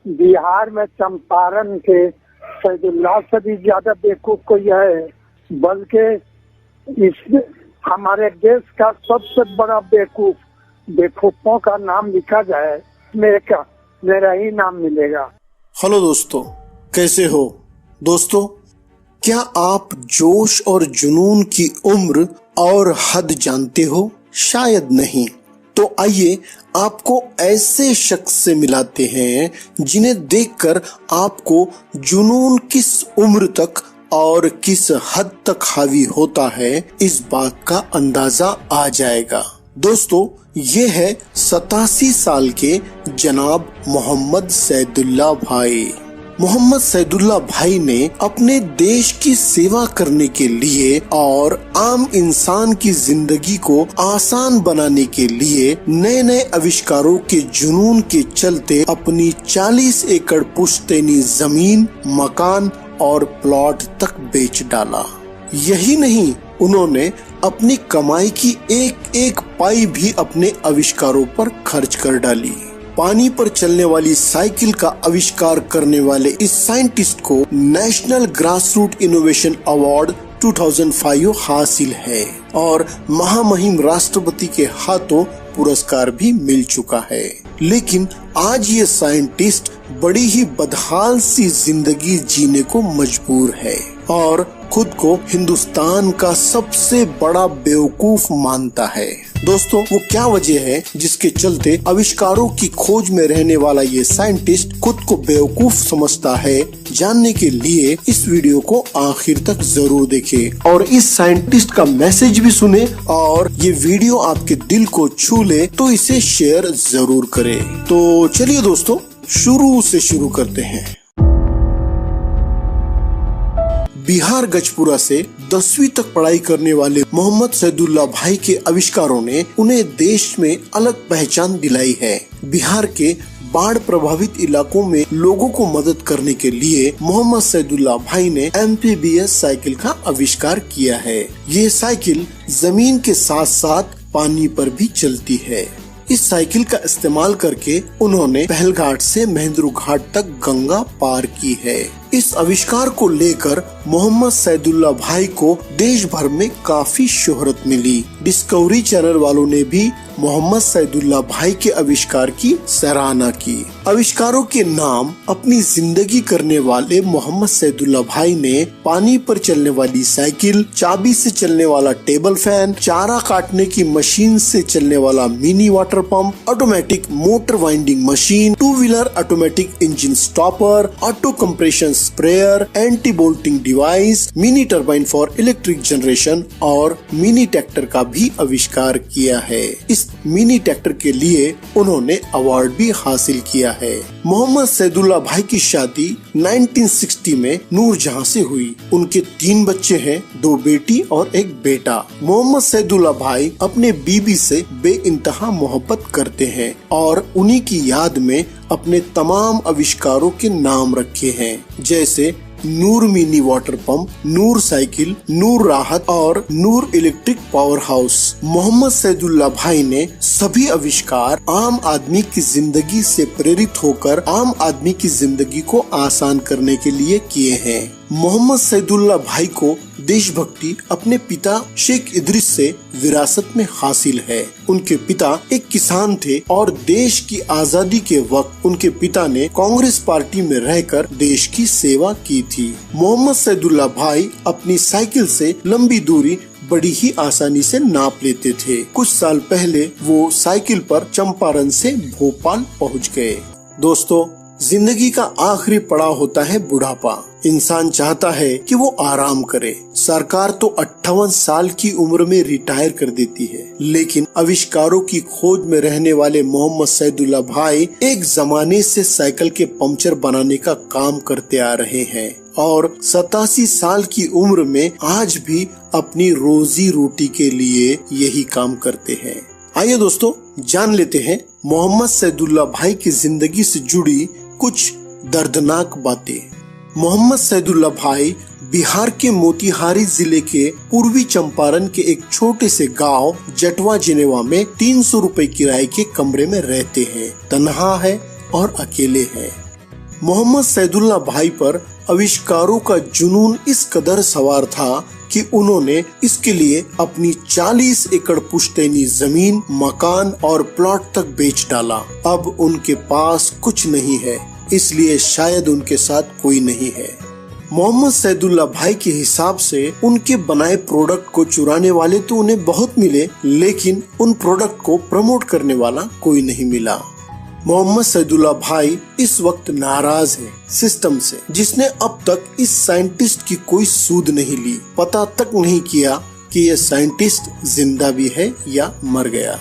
बिहार में चंपारण के सैदुल्लाह से भी ज्यादा बेवकूफ कोई है, बल्कि इस हमारे देश का सबसे बड़ा बेवकूफों का नाम लिखा जाए मेरा ही नाम मिलेगा। हेलो दोस्तों, कैसे हो दोस्तों? क्या आप जोश और जुनून की उम्र और हद जानते हो? शायद नहीं। तो आइए आपको ऐसे शख्स से मिलाते हैं जिन्हें देखकर आपको जुनून किस उम्र तक और किस हद तक हावी होता है इस बात का अंदाजा आ जाएगा। दोस्तों, ये है 87 साल के जनाब मोहम्मद सैदुल्लाह भाई। मोहम्मद सैदुल्लाह भाई ने अपने देश की सेवा करने के लिए और आम इंसान की जिंदगी को आसान बनाने के लिए नए नए आविष्कारों के जुनून के चलते अपनी 40 एकड़ पुश्तैनी जमीन, मकान और प्लॉट तक बेच डाला। यही नहीं, उन्होंने अपनी कमाई की एक एक पाई भी अपने आविष्कारों पर खर्च कर डाली। पानी पर चलने वाली साइकिल का आविष्कार करने वाले इस साइंटिस्ट को नेशनल ग्रासरूट इनोवेशन अवार्ड 2005 हासिल है और महामहिम राष्ट्रपति के हाथों पुरस्कार भी मिल चुका है। लेकिन आज ये साइंटिस्ट बड़ी ही बदहाल सी जिंदगी जीने को मजबूर है और खुद को हिंदुस्तान का सबसे बड़ा बेवकूफ मानता है। दोस्तों, वो क्या वजह है जिसके चलते आविष्कारों की खोज में रहने वाला ये साइंटिस्ट खुद को बेवकूफ समझता है? जानने के लिए इस वीडियो को आखिर तक जरूर देखें और इस साइंटिस्ट का मैसेज भी सुने, और ये वीडियो आपके दिल को छू ले तो इसे शेयर जरूर करें। तो चलिए दोस्तों, शुरू से शुरू करते हैं। बिहार गजपुरा से 10वीं तक पढ़ाई करने वाले मोहम्मद सैदुल्लाह भाई के आविष्कारों ने उन्हें देश में अलग पहचान दिलाई है। बिहार के बाढ़ प्रभावित इलाकों में लोगों को मदद करने के लिए मोहम्मद सैदुल्लाह भाई ने एम्फीबियस साइकिल का आविष्कार किया है। ये साइकिल जमीन के साथ साथ पानी पर भी चलती है। इस साइकिल का इस्तेमाल करके उन्होंने पहलघाट से महेंद्रू घाट तक गंगा पार की है। इस आविष्कार को लेकर मोहम्मद सैदुल्लाह भाई को देश भर में काफी शोहरत मिली। डिस्कवरी चैनल वालों ने भी मोहम्मद सैदुल्लाह भाई के आविष्कार की सराहना की। आविष्कारों के नाम अपनी जिंदगी करने वाले मोहम्मद सैदुल्लाह भाई ने पानी पर चलने वाली साइकिल, चाबी से चलने वाला टेबल फैन, चारा काटने की मशीन से चलने वाला mini water pump, automatic motor winding machine, 2 wheeler automatic engine stopper, auto compression sprayer, anti bolting device, mini turbine for electric generation और मिनी ट्रैक्टर का भी आविष्कार किया है। इस मिनी ट्रैक्टर के लिए उन्होंने अवार्ड भी हासिल किया है। मोहम्मद सैदुल्लाह भाई की शादी 1960 में नूरजहां से हुई। उनके 3 बच्चे हैं, 2 बेटी और 1 बेटा। मोहम्मद सैदुल्लाह भाई अपने बीबी से बेइंतहा मोहब्बत करते हैं और उन्हीं की याद में अपने तमाम आविष्कारों के नाम रखे हैं, जैसे Noor mini water pump, Noor cycle, Noor Rahat और Noor electric power house. Mohammad Saidullah भाई ने सभी आविष्कार आम आदमी की जिंदगी से प्रेरित होकर आम आदमी की जिंदगी को आसान करने के लिए किए हैं। मोहम्मद सैदुल्लाह भाई को देशभक्ति अपने पिता शेख इदरीस से विरासत में हासिल है। उनके पिता एक किसान थे और देश की आजादी के वक्त उनके पिता ने कांग्रेस पार्टी में रहकर देश की सेवा की थी। मोहम्मद सैदुल्लाह भाई अपनी साइकिल से लंबी दूरी बड़ी ही आसानी से नाप लेते थे। कुछ साल पहले वो साइकिल पर चंपारण से भोपाल पहुंच गए। दोस्तों, जिंदगी का आखिरी पड़ाव होता है बुढ़ापा। इंसान चाहता है कि वो आराम करे। सरकार तो 58 साल की उम्र में रिटायर कर देती है, लेकिन आविष्कारों की खोज में रहने वाले मोहम्मद सैदुल्लाह भाई एक जमाने से साइकिल के पंक्चर बनाने का काम करते आ रहे हैं और 87 साल की उम्र में आज भी अपनी रोजी रोटी के लिए यही काम करते हैं। आइए दोस्तों, जान लेते हैं मोहम्मद सैदुल्लाह भाई की जिंदगी से जुड़ी कुछ दर्दनाक बातें। मोहम्मद सैदुल्लाह भाई बिहार के मोतिहारी जिले के पूर्वी चंपारण के एक छोटे से गांव जटवा जिनेवा में 300 रुपए किराए के कमरे में रहते हैं। तन्हा है और अकेले हैं। मोहम्मद सैदुल्ला भाई पर आविष्कारों का जुनून इस कदर सवार था कि उन्होंने इसके लिए अपनी 40 एकड़ पुश्तैनी जमीन, मकान और प्लॉट तक बेच डाला। अब उनके पास कुछ नहीं है, इसलिए शायद उनके साथ कोई नहीं है। मोहम्मद सैदुल्ला भाई के हिसाब से उनके बनाए प्रोडक्ट को चुराने वाले तो उन्हें बहुत मिले, लेकिन उन प्रोडक्ट को प्रमोट करने वाला कोई नहीं मिला। मोहम्मद सैदुल्ला भाई इस वक्त नाराज है सिस्टम से, जिसने अब तक इस साइंटिस्ट की कोई सूद नहीं ली, पता तक नहीं किया कि यह साइंटिस्ट जिंदा भी है या मर गया।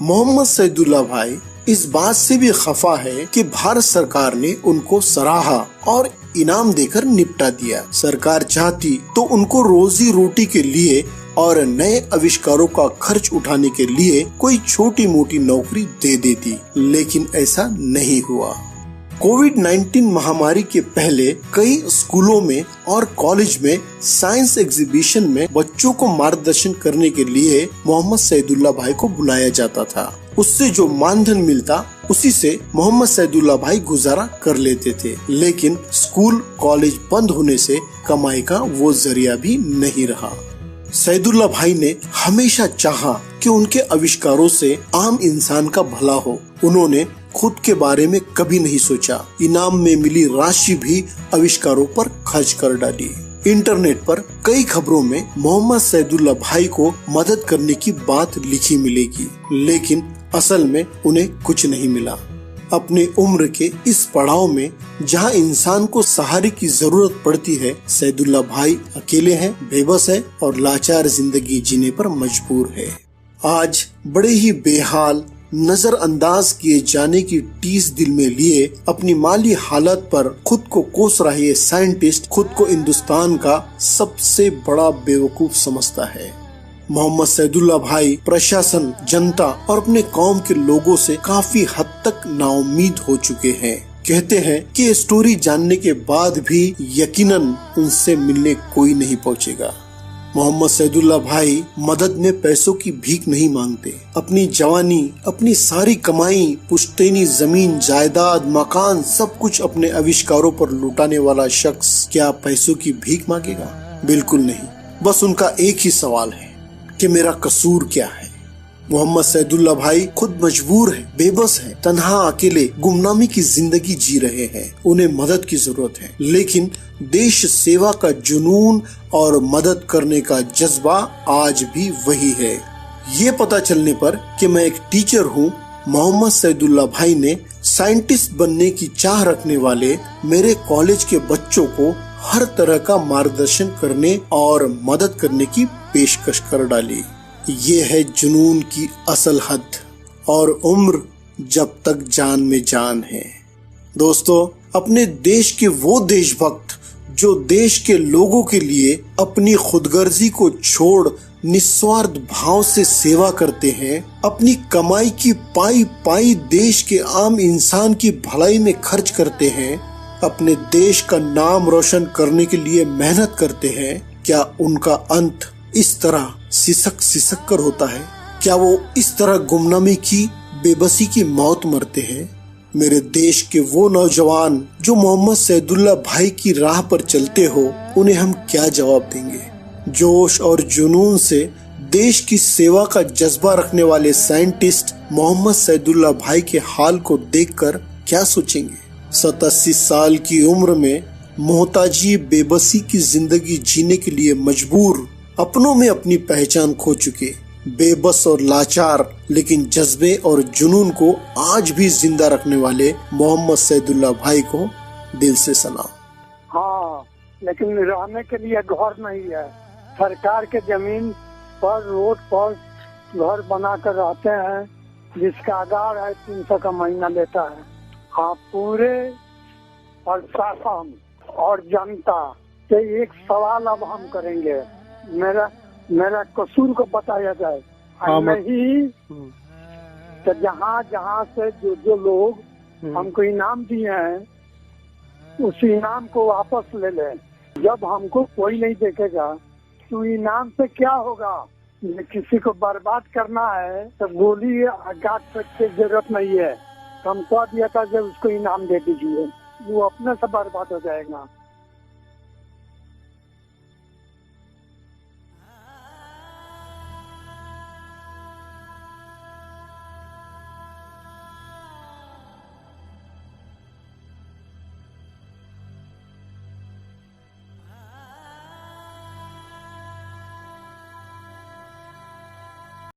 मोहम्मद सैदुल्ला भाई इस बात से भी खफा है कि भारत सरकार ने उनको सराहा और इनाम देकर निपटा दिया। सरकार चाहती तो उनको रोजी रोटी के लिए और नए आविष्कारों का खर्च उठाने के लिए कोई छोटी मोटी नौकरी दे देती, लेकिन ऐसा नहीं हुआ। कोविड-19 महामारी के पहले कई स्कूलों में और कॉलेज में साइंस एग्जीबिशन में बच्चों को मार्गदर्शन करने के लिए मोहम्मद सैदुल्ला भाई को बुलाया जाता था। उससे जो मानधन मिलता उसी से मोहम्मद सैदुल्ला भाई गुजारा कर लेते थे, लेकिन स्कूल कॉलेज बंद होने से कमाई का वो जरिया भी नहीं रहा। सैदुल्ला भाई ने हमेशा चाहा कि उनके आविष्कारों से आम इंसान का भला हो। उन्होंने खुद के बारे में कभी नहीं सोचा। इनाम में मिली राशि भी आविष्कारों पर खर्च कर डाली। इंटरनेट पर कई खबरों में मोहम्मद सैदुल्ला भाई को मदद करने की बात लिखी मिलेगी, लेकिन असल में उन्हें कुछ नहीं मिला। अपने उम्र के इस पड़ाव में जहां इंसान को सहारे की जरूरत पड़ती है, सैदुल्ला भाई अकेले हैं, बेबस है और लाचार जिंदगी जीने पर मजबूर है। आज बड़े ही बेहाल, नजरअंदाज किए जाने की टीस दिल में लिए अपनी माली हालत पर खुद को कोस रहा ये साइंटिस्ट खुद को हिंदुस्तान का सबसे बड़ा बेवकूफ समझता है। मोहम्मद सैदुल्ला भाई प्रशासन, जनता और अपने कौम के लोगों से काफी हद तक नाउम्मीद हो चुके हैं। कहते हैं कि स्टोरी जानने के बाद भी यकीनन उनसे मिलने कोई नहीं पहुंचेगा। मोहम्मद सैदुल्ला भाई मदद में पैसों की भीख नहीं मांगते। अपनी जवानी, अपनी सारी कमाई, पुश्तैनी जमीन, जायदाद, मकान, सब कुछ अपने आविष्कारों पर लुटाने वाला शख्स क्या पैसों की भीख मांगेगा? बिल्कुल नहीं। बस उनका एक ही सवाल है कि मेरा कसूर क्या है। मोहम्मद सैदुल्ला भाई खुद मजबूर है, बेबस है, तन्हा अकेले गुमनामी की जिंदगी जी रहे हैं। उन्हें मदद की जरूरत है, लेकिन देश सेवा का जुनून और मदद करने का जज्बा आज भी वही है। ये पता चलने पर कि मैं एक टीचर हूँ, मोहम्मद सैदुल्ला भाई ने साइंटिस्ट बनने की चाह रखने वाले मेरे कॉलेज के बच्चों को हर तरह का मार्गदर्शन करने और मदद करने की पेशकश कर डाली। ये है जुनून की असल हद और उम्र जब तक जान में जान है। दोस्तों, अपने देश के वो देशभक्त जो देश के लोगों के लिए अपनी खुदगर्जी को छोड़ निस्वार्थ भाव से सेवा करते हैं, अपनी कमाई की पाई पाई देश के आम इंसान की भलाई में खर्च करते हैं, अपने देश का नाम रोशन करने के लिए मेहनत करते हैं, क्या उनका अंत इस तरह सिसक सिसक कर होता है? क्या वो इस तरह गुमनामी की, बेबसी की मौत मरते हैं? मेरे देश के वो नौजवान जो मोहम्मद सैदुल्ला भाई की राह पर चलते हो, उन्हें हम क्या जवाब देंगे? जोश और जुनून से देश की सेवा का जज्बा रखने वाले साइंटिस्ट मोहम्मद सैदुल्ला भाई के हाल को देखकर क्या सोचेंगे? 87 साल की उम्र में मोहताजी, बेबसी की जिंदगी जीने के लिए मजबूर, अपनों में अपनी पहचान खो चुके, बेबस और लाचार लेकिन जज्बे और जुनून को आज भी जिंदा रखने वाले मोहम्मद सैदुल्ला भाई को दिल से सलाम। हाँ, लेकिन रहने के लिए घर नहीं है। सरकार के जमीन पर, रोड पर घर बनाकर रहते हैं, जिसका आधार है 300 का महीना लेता है। हाँ, पूरे प्रशासन और जनता से एक सवाल अब हम करेंगे, मेरा कसूर को बताया जाए। नहीं तो जहाँ जहाँ से जो लोग हमको इनाम दिए हैं, उस इनाम को वापस ले लें। जब हमको कोई नहीं देखेगा तो इनाम से क्या होगा? किसी को बर्बाद करना है तो गोली आघात की जरूरत नहीं है। हम कह दिया था जब उसको इनाम दे दीजिए। वो अपने से बर्बाद हो जाएगा।